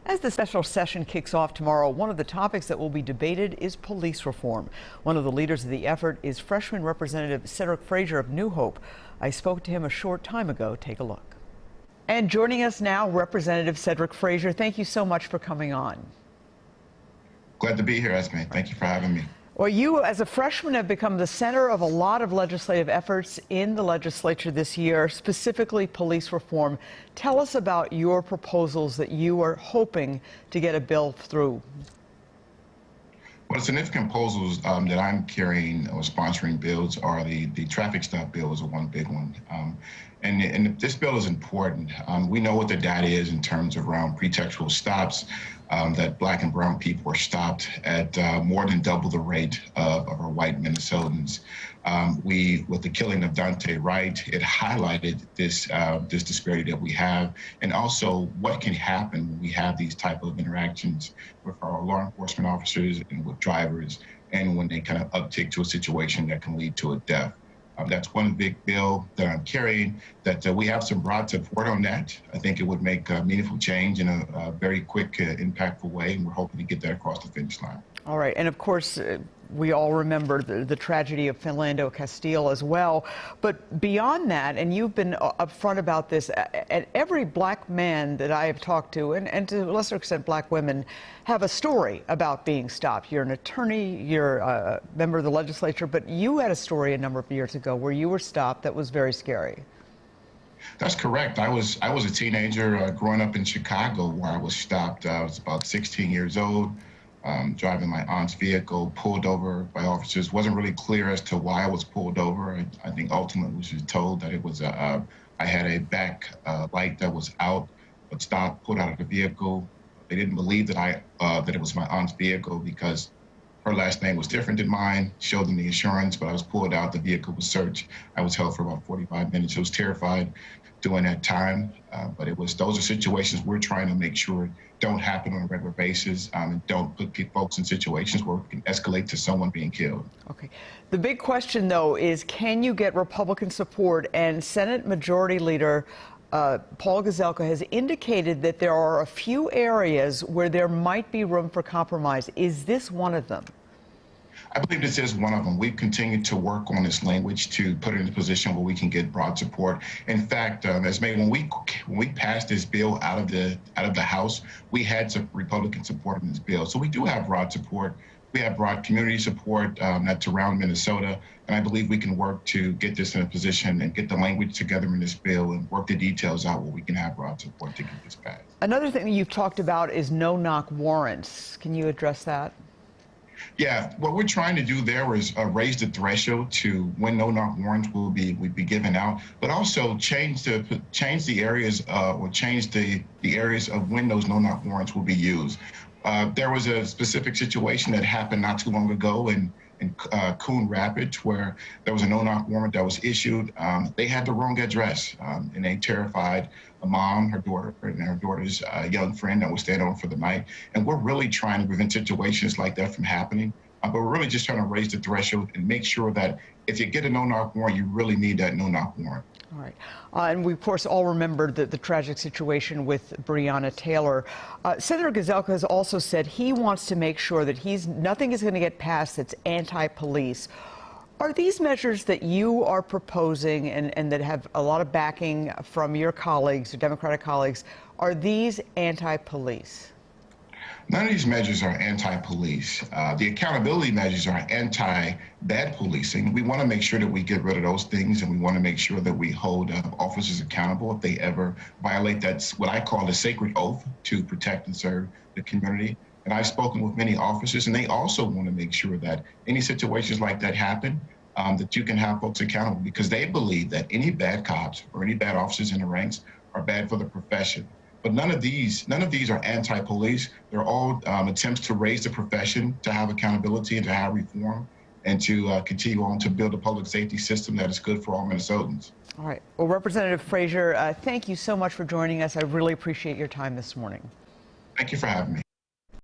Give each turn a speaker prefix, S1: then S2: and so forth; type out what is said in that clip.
S1: As the special session kicks off tomorrow, one of the topics that will be debated is police reform. One of the leaders of the effort is freshman Representative Cedrick Frazier of New Hope. I spoke to him a short time ago. Take a look. And joining us now, Representative Cedrick Frazier. Thank you so much for coming on.
S2: Glad to be here, Esme. Thank you for having me.
S1: Well, you as a freshman have become the center of a lot of legislative efforts in the legislature this year, specifically police reform. Tell us about your proposals that you are hoping to get a bill through.
S2: Well, the significant proposals that I'm carrying or sponsoring bills are the traffic stop bill is one big one. And this bill is important. We know what the data is in terms of around pretextual stops, that Black and brown people are stopped at more than double the rate of our white Minnesotans. With the killing of Dante Wright, it highlighted this disparity that we have, and also what can happen when we have these type of interactions with our law enforcement officers and with drivers, and when they kind of uptick to a situation that can lead to a death. That's one big bill that I'm carrying, that we have some broad support on that. I think it would make meaningful change in a very quick, impactful way, and we're hoping to get that across the finish line.
S1: All right, and of course, we all remember the tragedy of Philando Castile as well. But beyond that, and you've been upfront about this, and every Black man that I have talked to, and to a lesser extent Black women, have a story about being stopped. You're an attorney, you're a member of the legislature, but you had a story a number of years ago where you were stopped that was very scary.
S2: That's correct. I was a teenager growing up in Chicago where I was stopped. I was about 16 years old. Driving my aunt's vehicle, pulled over by officers. Wasn't really clear as to why I was pulled over. I think ultimately was just told that it was I had a back light that was out, but stopped, pulled out of the vehicle. They didn't believe that that it was my aunt's vehicle because her last name was different than mine. Showed them the insurance, but I was pulled out. The vehicle was searched. I was held for about 45 minutes. I was terrified during that time, but those are situations we're trying to make sure don't happen on a regular basis, and don't put folks in situations where it can escalate to someone being killed.
S1: Okay. The big question, though, is can you get Republican support? And Senate Majority Leader Paul Gazelka has indicated that there are a few areas where there might be room for compromise. Is this one of them?
S2: I believe this is one of them. We've continued to work on this language to put it in a position where we can get broad support. In fact, Esme, when we passed this bill out of the House, we had some Republican support in this bill. So we do have broad support. We have broad community support that's around Minnesota, and I believe we can work to get this in a position and get the language together in this bill and work the details out where we can have broad support to get this passed.
S1: Another thing that you've talked about is no-knock warrants. Can you address that?
S2: Yeah, what we're trying to do there is raise the threshold to when no-knock warrants will be given out, but also change the areas or change the areas of when those no-knock warrants will be used. There was a specific situation that happened not too long ago in Coon Rapids where there was a no-knock warrant that was issued. They had the wrong address, and they terrified a mom, her daughter, and her daughter's young friend that was staying on for the night. And we're really trying to prevent situations like that from happening. But we're really just trying to raise the threshold and make sure that if you get a no-knock warrant, you really need that no-knock warrant.
S1: All right. And we, of course, all remember the tragic situation with Breonna Taylor. Senator Gazelka has also said he wants to make sure that nothing is going to get passed that's anti-police. Are these measures that you are proposing and that have a lot of backing from your colleagues, your Democratic colleagues, are these anti-police?
S2: None of these measures are anti-police. The accountability measures are anti-bad policing. We want to make sure that we get rid of those things, and we want to make sure that we hold officers accountable if they ever violate that's what I call the sacred oath to protect and serve the community. And I've spoken with many officers, and they also want to make sure that any situations like that happen, that you can have folks accountable, because they believe that any bad cops or any bad officers in the ranks are bad for the profession. But none of these are anti-police. They're all attempts to raise the profession, to have accountability and to have reform, and to continue on to build a public safety system that is good for all Minnesotans.
S1: All right. Well, Representative Frazier, thank you so much for joining us. I really appreciate your time this morning.
S2: Thank you for having me.